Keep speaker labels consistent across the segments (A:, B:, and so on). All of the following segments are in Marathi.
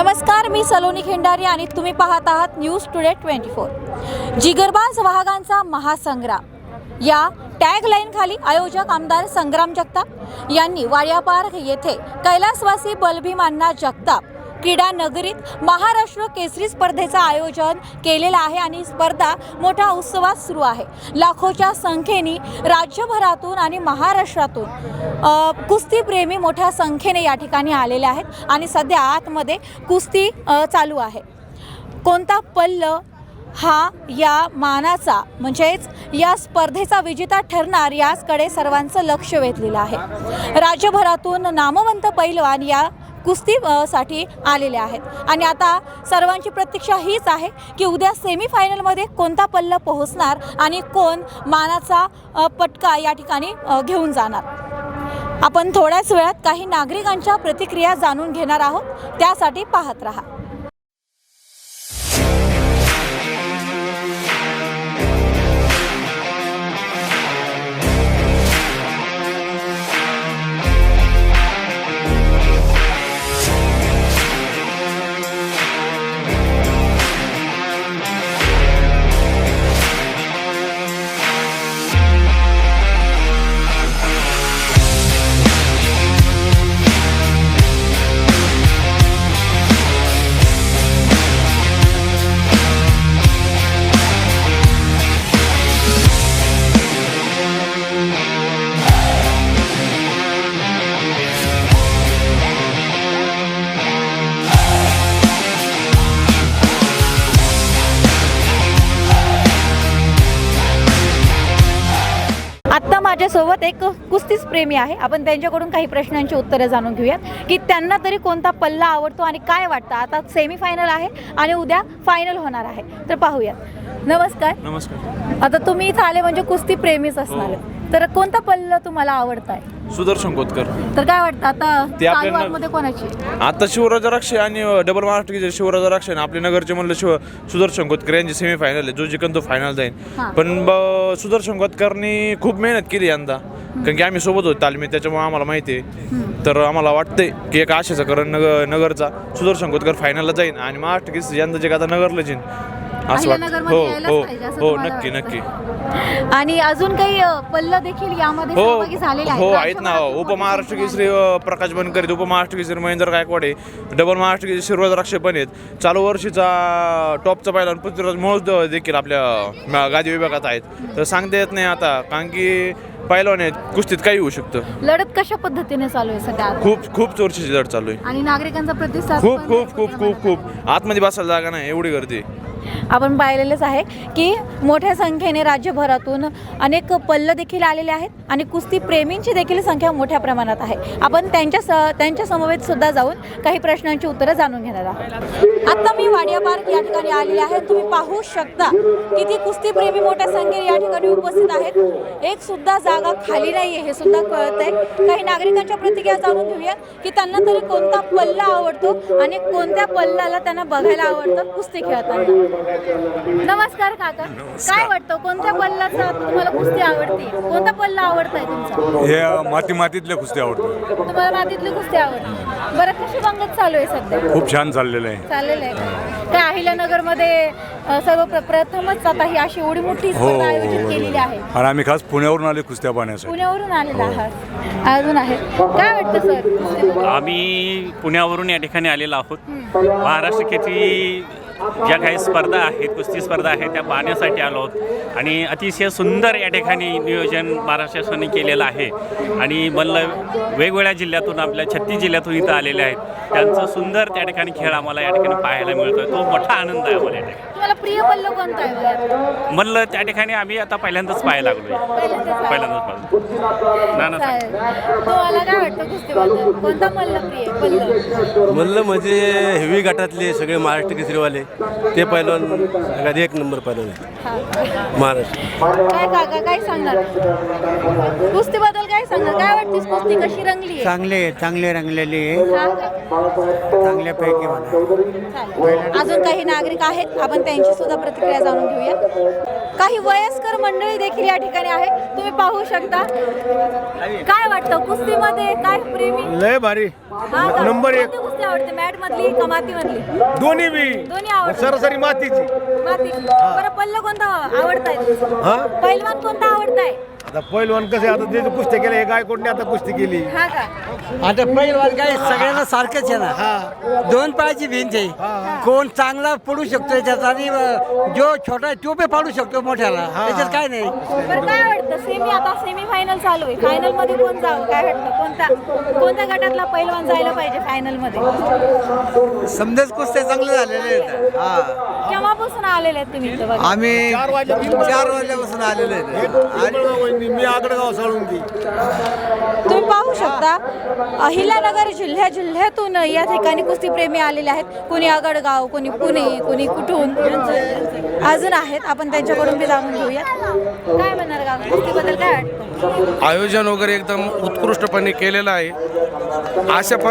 A: नमस्कार, मी सलोनी खिंडारी आणि तुम्ही पाहत आहात न्यूज टुडे 24। जिगरबाज वाहकांचा महासंग्राम या टॅगलाईन खाली आयोजक आमदार संग्राम जगताप यांनी वाडिया पार्क येथे कैलासवासी बलभीम अण्णा जगताप क्रीडा नगरीत महाराष्ट्र केसरी स्पर्धेचं आयोजन केलेलं आहे आणि स्पर्धा मोठ्या उत्सवात सुरू आहे। लाखोच्या संख्येने राज्यभरातून आणि महाराष्ट्रातून कुस्ती प्रेमी मोठ्या संख्येने या ठिकाणी आलेले आहेत आणि सध्या आतमध्ये कुस्ती चालू आहे। कोणता पल्ल हा या मानाचा म्हणजेच या स्पर्धेचा विजेता ठरणार याकडे सर्वांचं लक्ष वेधलेलं आहे। राज्यभरातून नामवंत पैलवान या कुस्ती साठी आलेले आहेत आणि आता सर्वांची प्रतीक्षा हीच आहे की उद्या सेमीफायनलमध्ये कोणता पल्ला पोहोचणार आणि कोण मानाचा पटका या ठिकाणी घेऊन जाणार। आपण थोड्याच वेळात काही नागरिकांच्या प्रतिक्रिया जाणून घेणार आहोत, त्यासाठी पाहत रहा। आता माझ्यासोबत एक कुस्तीच प्रेमी आहे, आपण त्यांच्याकडून काही प्रश्नांची उत्तरे जाणून घेऊयात की त्यांना तरी कोणता पल्ला आवडतो आणि काय वाटतं। आता सेमीफायनल आहे आणि उद्या फायनल होणार आहे, तर पाहूयात। नमस्कार।
B: नमस्कार।
A: आता तुम्ही इथं आले म्हणजे कुस्ती प्रेमीच असणार, तर कोणता पल्ला तुम्हाला आवडताय?
B: सुदर्शन कोतकर।
A: तर काय वाटतं आता चालू आतमध्ये कोणाची?
B: आता शिवराज राक्षे आणि डबल महाराष्ट्र केसरी शिवराज राक्षे आणि आपले नगरचे म्हणलं सुदर्शन कोतकर यांची सेमीफायनल आहे, जो जिंकन तो फायनल जाईल। पण सुदर्शन कोतकरनी खूप मेहनत केली यंदा, कारण की आम्ही सोबत होतो तालमीत, त्याच्यामुळे आम्हाला माहिती आहे। तर आम्हाला वाटतंय की एक आशेचा करण नगरचा सुदर्शन कोतकर फायनलला जाईल आणि महाराष्ट्र केसरी यंदा जे आता नगरला जाईल असं वाटतं। हो हो हो, नक्की नक्की।
A: आणि अजून काही पल्ला देखील यामध्ये सहभागी झालेले आहेत?
B: हो आहेत ना, उपमहाराष्ट्र केसरी प्रकाश बनकर, उपमहाराष्ट्र केसरी महेंद्र गायकवाड आहे, डबल महाराष्ट्र केसरी शिवराज राक्षे पण आहेत, चालू वर्षीचा टॉपचा पहिला पृथ्वीराज मोहोळ देखील आपल्या गादी विभागात आहेत। तर सांगता येत नाही आता, कारण की पहिलवान आहेत, कुस्तीत काही होऊ शकतं।
A: लढत कशा पद्धतीने चालू आहे सध्या?
B: खूप चोरशीची लढत चालू आहे
A: आणि नागरिकांचा प्रतिसाद
B: खूप खूप खूप खूप खूप आतमध्ये बसायला जागा नाही, एवढी गर्दी।
A: आपण पाहिलेलेच आहे की मोठ्या संख्येने राज्यभरातून अनेक पल्ल देखील आलेले आहेत आणि कुस्ती प्रेमींची देखील संख्या मोठ्या प्रमाणात आहे। आपण त्यांच्या समवेत सुद्धा जाऊन काही प्रश्नांची उत्तरं जाणून घेणार आहोत। आता मी वाडिया पार्क या ठिकाणी आलेले आहे, तुम्ही पाहू शकता किती कुस्ती प्रेमी मोठ्या संख्येने या ठिकाणी उपस्थित आहेत। एक सुद्धा जागा खाली नाहीये हे सुद्धा कळतंय। काही नागरिकांच्या प्रतिक्रिया जाणून घेऊया की त्यांना तरी कोणता पल्ला आवडतो आणि कोणत्या पल्ल्याला त्यांना बघायला आवडतं कुस्ती खेळताना। नमस्कार काका, काय वाटतं कोणत्या पल्ल्याचा तुम्हाला कुस्ती आवडते? कोणता पल्ला आवडताय तुमचा?
C: हे मातीतल्या कुस्ती आवडतो।
A: तुम्हाला मातीतली कुस्ती आवडते? बरं, कशी बंगत चालू आहे सध्या?
C: खूप छान चाललेलं आहे।
A: चाललेलं आहे काय? अहिल्यानगरमध्ये सर्वप्रथमच आता ही अशी एवढी मोठी स्पर्धा आयोजित केलेली आहे
C: आणि आम्ही खास पुण्यावरून आले कुस्त्या पाहण्यासाठी।
A: पुण्यावरून आलेला आहात? अजून आहे काय वाटतं सर?
D: आम्ही पुण्यावरून या ठिकाणी आलेलो आहोत। महाराष्ट्र केसरी ज्या काही स्पर्धा आहेत, कुस्ती स्पर्धा आहेत, त्या पाहण्यासाठी आलो आहोत आणि अतिशय सुंदर या ठिकाणी नियोजन महाराष्ट्र शासनाने केलेलं आहे। आणि मला वेगवेगळ्या जिल्ह्यातून, आपल्या 36 जिल्ह्यातून इथं आलेले आहेत, त्यांचं सुंदर त्या ठिकाणी खेळ आम्हाला या ठिकाणी पाहायला मिळतोय, तो मोठा आनंद आहे आम्हाला या ठिकाणी।
A: तुम्हाला प्रिय पल्ल कोणता आहे?
D: म्हणलं त्या ठिकाणी आम्ही आता पहिल्यांदाच पाहायला लागलोय, पहिल्यांदाच पाहिलं।
A: तुम्हाला काय वाटतं कुस्तीबद्दल? कोणता पल्ल?
E: मल्ल म्हणजे हेवी गटातले सगळे महाराष्ट्र केसरीवाले ते पहिलवान एक नंबर पहिलवान महाराष्ट्र।
A: काय काका काय सांगणार कुस्तीबद्दल? काय सांगणार काय वाटतेस कुस्ती कशी रंगली आहे?
F: चांगले रंगलेली आहे
A: हा का?
F: चांगल्यापैकी म्हणा
A: चालेल. अजून काही नागरिक आहेत आपण त्यांची सुद्धा प्रतिक्रिया जाणून घेऊया. काही वयस्कर मंडळी देखील या ठिकाणी आहे, तुम्ही पाहू शकता. काय वाटतं कुस्तीमध्ये काय प्रेमी?
G: लय भारी
A: हा का?
G: नंबर एक.
A: कोणती कुस्ती आवडते, मॅट मधली का माती मधली?
G: दोन्ही बी
A: दोन्ही आवडतात.
G: सरासरी मातीची.
A: मातीची. बरं पल्ल कोणता आवडताय
G: हा
A: पैलवान कोणता आवडताय?
G: आता पहिलवान कसे आता ते कुस्ती केले हे गायकोटने आता कुस्ती केली.
A: हा का?
F: आता पहिलवान काय सगळ्यांना सारखंच आहे ना दोन पायाची भिंत आहे कोण चांगला पडू शकतो त्याच्यात आणि जो छोटा आहे तो पण पाडू शकतो मोठ्याला त्याच्यात काय नाही
A: बरं काय वाटतं सेमी आता सेमी फायनल चालू आहे, फायनल मध्ये कोण जावं काय वाटतं? कोणत्या गटातला पैलवान जायला पाहिजे फायनल मध्ये?
F: समजेच कुस्त्या चांगले झालेले आहेत
A: केव्हापासून आलेले आहेत तुम्ही इथं बघा?
F: आम्ही
G: 4
F: वाजल्यापासून आलेलो आहे
G: मी आगडगाव साळुंगी.
A: तुम्ही पाहू शकता अहिल्यानगर जिल्ह्यातून या ठिकाणी कुस्तीप्रेमी आलेले आहेत. कोणी आगडगाव, कोणी पुणे, कोणी कुठून अजून आहेत. आपण त्यांच्याकडून बी जाणून घेऊया. काय म्हणणार का कुस्तीबद्दल काय वाटतं?
H: आयोजन वगैरे एकदम उत्कृष्टपणे केलेलं आहे.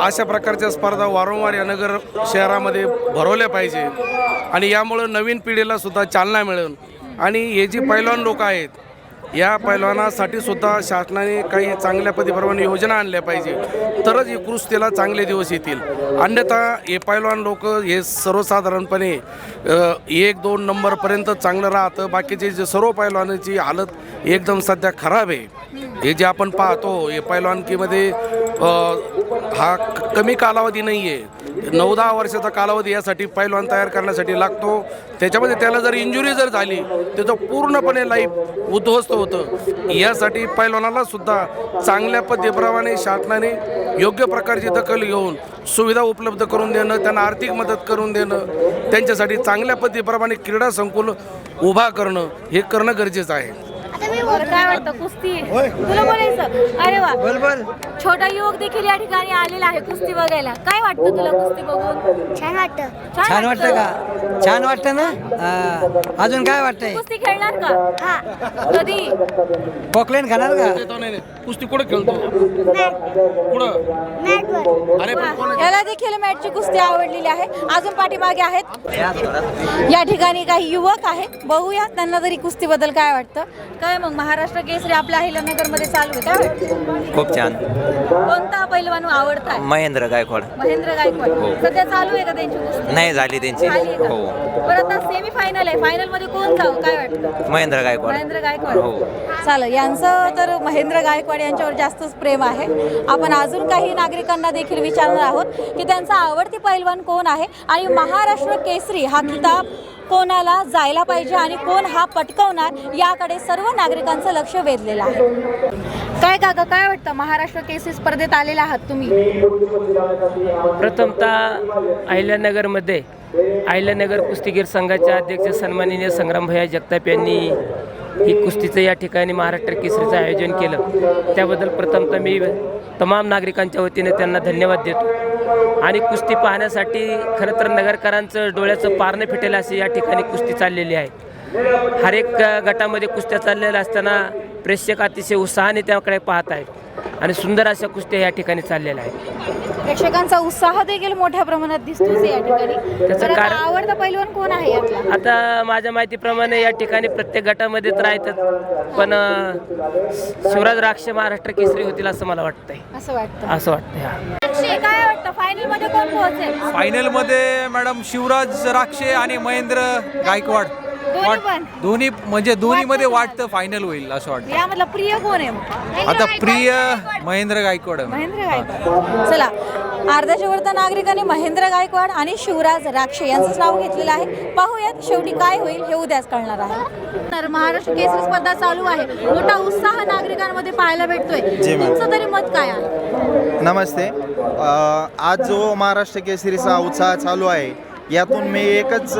H: अशा प्रकारच्या स्पर्धा वारंवार या नगर शहरामध्ये भरवल्या पाहिजे आणि यामुळं नवीन पिढीला सुद्धा चालना मिळेल. आणि हे जी पैलवान लोक आहेत या पैलवानासाठी सुद्धा शासनाने काही चांगल्या पद्धतीप्रमाणे योजना आणल्या पाहिजे तरच ही कुस्तीला चांगले दिवस येतील. अन्यथा हे पैलवान लोक हे सर्वसाधारणपणे 1-2 नंबरपर्यंत चांगलं राहतं. बाकीचे जे सर्व पैलवानाची हालत एकदम सध्या खराब आहे. हे जे आपण पाहतो हे पैलवानकीमध्ये हा कमी कालावधी नाही आहे. 9-10 वर्षाचा कालावधी यासाठी पैलवान तयार करण्यासाठी लागतो. त्याच्यामध्ये त्याला जर इंजुरी जर झाली त्याचं पूर्णपणे लाईफ उद्ध्वस्त होतं. यासाठी पैलवानाला सुद्धा चांगल्या पद्धतीप्रमाणे शासनाने योग्य प्रकारची दखल घेऊन सुविधा उपलब्ध करून देणं, त्यांना आर्थिक मदत करून देणं, त्यांच्यासाठी चांगल्या पद्धतीप्रमाणे क्रीडा संकुल उभा करणं हे करणं गरजेचं आहे.
A: बरं काय वाटतं कुस्ती तुला बोलायचं? अरे वा, छोटा युवक देखील या ठिकाणी आलेला आहे कुस्ती बघायला. काय वाटतं तुला कुस्ती बघून?
I: छान वाटतं.
F: छान वाटतं का? छान वाटतं ना अजून काय वाटतंय
A: कुस्ती खेळणार का?
I: हा
A: कधी?
F: पोकलेन खाणार का?
H: कुस्ती कुठं खेळतो? कुठं?
I: मॅटवर.
H: अरे पण कोण
A: याला देखील मॅचची कुस्ती आवडलेली आहे. अजून पाठीमागे आहेत या ठिकाणी काही युवक आहेत, बघूया त्यांना तरी कुस्तीबद्दल काय वाटतं. काय मग महाराष्ट्र केसरी आपल्या अहिल्यानगर मध्ये चालू आहे, काय वाटतं?
J: खूप छान.
A: कोणता पैलवान आवडताय?
J: महेंद्र गायकवाड.
A: महेंद्र गायकवाड. सध्या चालू आहे का त्यांची कुस्ती?
J: नाही झाली त्यांची.
A: झाली आहे का?
J: हो.
A: बरं आता सेमी फायनल आहे, फायनल मध्ये कोण जाऊ काय वाटतं?
J: महेंद्र गायकवाड.
A: महेंद्र गायकवाड. चालेल, यांचं तर महेंद्र गायकवाड यांच्यावर जास्तच प्रेम आहे. आपण अजून काही नागरिकांना देखील विचारणार आहोत की त्यांचा आवडती पैलवान कोण आहे आणि महाराष्ट्र केसरी हा किताब कोणाला जायला पाहिजे आणि कोण हा पटकावणार याकडे सर्व नागरिकांचं लक्ष वेधलेलं आहे. काय काका काय वाटतं, महाराष्ट्र केसरी स्पर्धेत आलेला आहात तुम्ही?
K: प्रथमतः अहिल्यानगरमध्ये अहिल्यानगर कुस्तीगीर संघाच्या अध्यक्ष सन्माननीय संग्रामभैया जगताप यांनी ही कुस्तीचं या ठिकाणी महाराष्ट्र केसरीचं आयोजन केलं. त्याबद्दल प्रथमतः मी तमाम नागरिकांच्या वतीने त्यांना धन्यवाद देतो. आणि कुस्ती पाहण्यासाठी खरं तर नगरकरांचं डोळ्याचं पारणं फिटेल अशी या ठिकाणी कुस्ती चाललेली आहे. हर एक गटामध्ये कुस्त्या चाललेल्या असताना प्रेक्षक अतिशय उत्साहाने त्याकडे पाहत आहेत आणि सुंदर अशा कुस्त्या या ठिकाणी चाललेल्या आहेत.
A: प्रेक्षकांचा उत्साह देखील मोठ्या प्रमाणात दिसतोच या ठिकाणी.
K: त्याचं
A: तर
K: कारण-
A: आवडता पैलवान कोण आहे यातला?
K: आता माझ्या माहितीप्रमाणे या ठिकाणी प्रत्येक गटामध्ये तर आहेत, पण शिवराज राक्षे महाराष्ट्र केसरी होतील असं मला वाटतंय.
A: असं वाटतं.
K: असं वाटतंय. हा.
A: काय वाटतं फायनल मध्ये कोण पोहोचेल?
L: फायनल मध्ये मॅडम शिवराज राक्षे आणि महेंद्र गायकवाड
A: दोन्ही पण?
L: दोन्ही म्हणजे दोन्ही मध्ये वाटतं फायनल होईल असं वाटतं.
A: यामधला प्रिय कोण आहे?
L: आता प्रिय महेंद्र गायकवाड आहे.
A: महेंद्र गायकवाड. चला, अर्ध्याच्या वर नागरिकांनी महेंद्र गायकवाड आणि शिवराज राक्षे यांचंच नाव घेतलेलं आहे. पाहूयात शेवटी काय होईल हे उद्याच कळणार आहे. तर महाराष्ट्र केसरी स्पर्धा चालू आहे, मोठा उत्साह नागरिकांमध्ये पाहायला भेटतोय. तुमचं तरी मत काय आहे?
M: नमस्ते. आज जो महाराष्ट्र केसरीचा उत्साह चालू आहे यातून मी एकच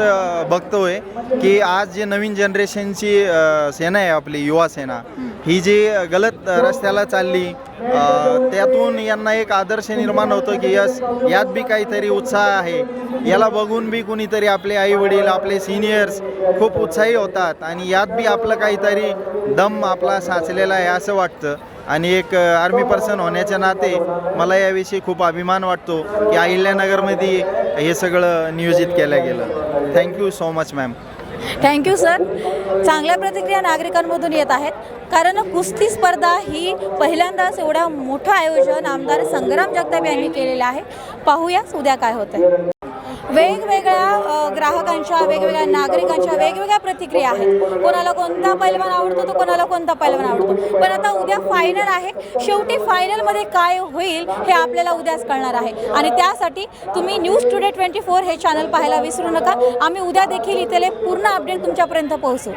M: बघतोय की आज जे नवीन जनरेशनची सेना आहे आपली युवा सेना ही जी गलत रस्त्याला चालली त्यातून यांना एक आदर्श निर्माण होतो की यात बी काहीतरी उत्साह आहे. याला बघून बी कुणीतरी आपले आईवडील आपले सिनियर्स खूप उत्साही होतात आणि यात बी आपलं काहीतरी दम आपला साचलेला आहे असं वाटतं. आणि एक आर्मी पर्सन होण्याच्या नाते मला याविषयी खूप अभिमान वाटतो की अहिल्यानगरमध्ये हे सगळं नियोजित केलं गेलं. Thank you so much ma'am.
A: Thank you sir. चांगल्या प्रतिक्रिया नागरिकांमधून येत आहेत, कारण कुस्ती स्पर्धा ही पहिल्यांदाच एवढं मोठं आयोजन आमदार संग्राम जगताप यांनी केलेलं आहे. पाहूयाच उद्या काय होतं. वेगवेगळ्या ग्राहकांच्या, वेगवेगळ्या नागरिकांच्या वेगवेगळ्या प्रतिक्रिया आहेत. कोणाला कोणता पैलवान आवडतो तर कोणाला कोणता पैलवान आवडतो. पण आता उद्या फायनल आहे. शेवटी फायनलमध्ये काय होईल हे आपल्याला उद्याच कळणार आहे. आणि त्यासाठी तुम्ही न्यूज टुडे 24 हे चॅनल पाहायला विसरू नका. आम्ही उद्या देखील इथले पूर्ण अपडेट तुमच्यापर्यंत पोहोचू.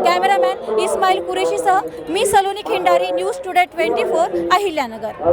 A: कॅमेरामॅन इस्माईल कुरेशीसह मी सलोनी खिंडारी, न्यूज टुडे 24 अहिल्यानगर.